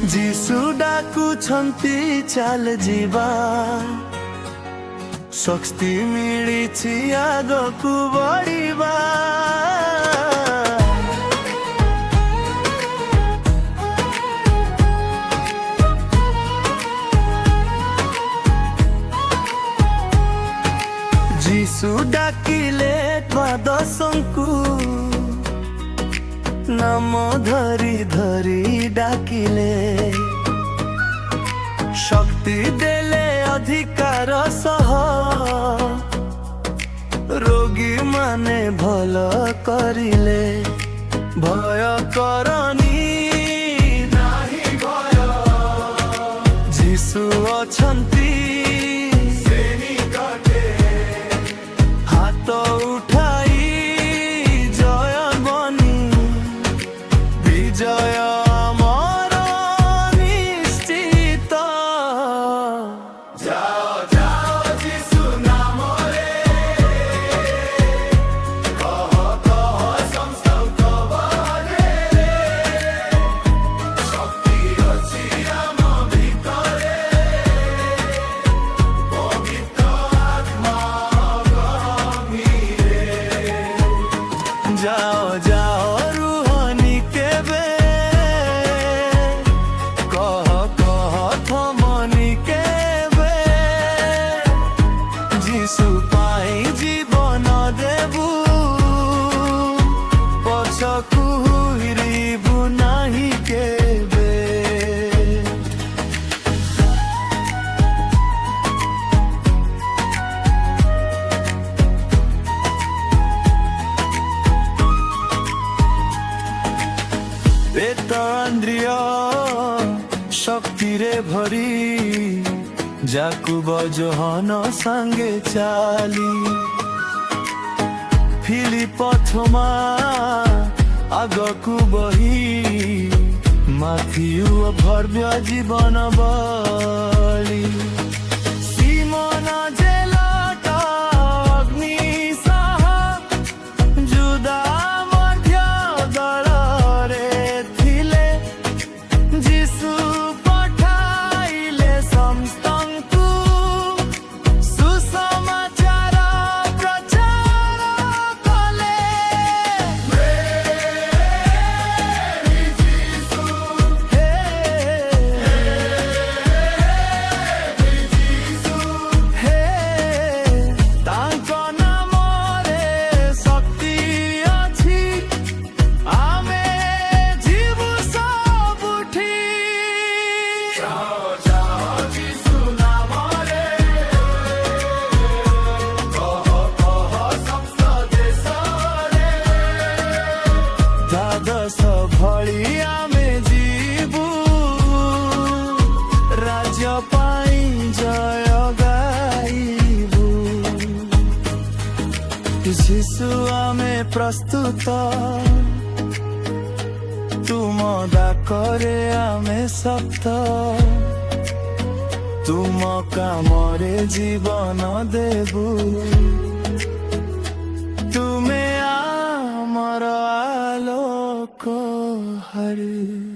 जीसु डाकुछन्ति चाल जीवा शक्ति मिलिछि आगकु बढिबा। जीसु डाकिले द्वादशंकु नाम धरी धरी डाकिले शक्ति देले अधिकार सह रोगी माने भल करिले। भय करनी नाही भय जीसु अछंती हाथ उठाई जय बनी विजय अमर निश्चित। जाओ जाओ जीसु नामरे कह कह संस्कृत बहरे शक्ति अछि आम भितरे पवित्र आत्मा जाओ जाओ रूहानी केबे कह कह थमनी केबे जीसु पाई जीवन देबू पछकु हिरिबू नाही केबे। पेतन्द्रिय शक्ति रे भरी जाकुब जोहन संगे चाली फिलिप थोमा आगकु बही माथियु भव्य जीवन बली। सिमोन जेलट अग्नि सह जुदा मध्य दल जीसु पठाइले समस्तंकु सुसमाचार प्रचार कले। जीसु हे जीसु हे तांक नामरे शक्ति अछि आमे जीवु सबुठी। जाओ जाओ जीसु नामरे कह कह समस्त देशरे द्वादश भଳି आमे जीवु राज्य पाई जय गाइबु। जीसु आमे प्रस्तुत तुम डाकरे आमे सप्त तुम कामरे जीवन देबू तुमे आमर आलोक हरि।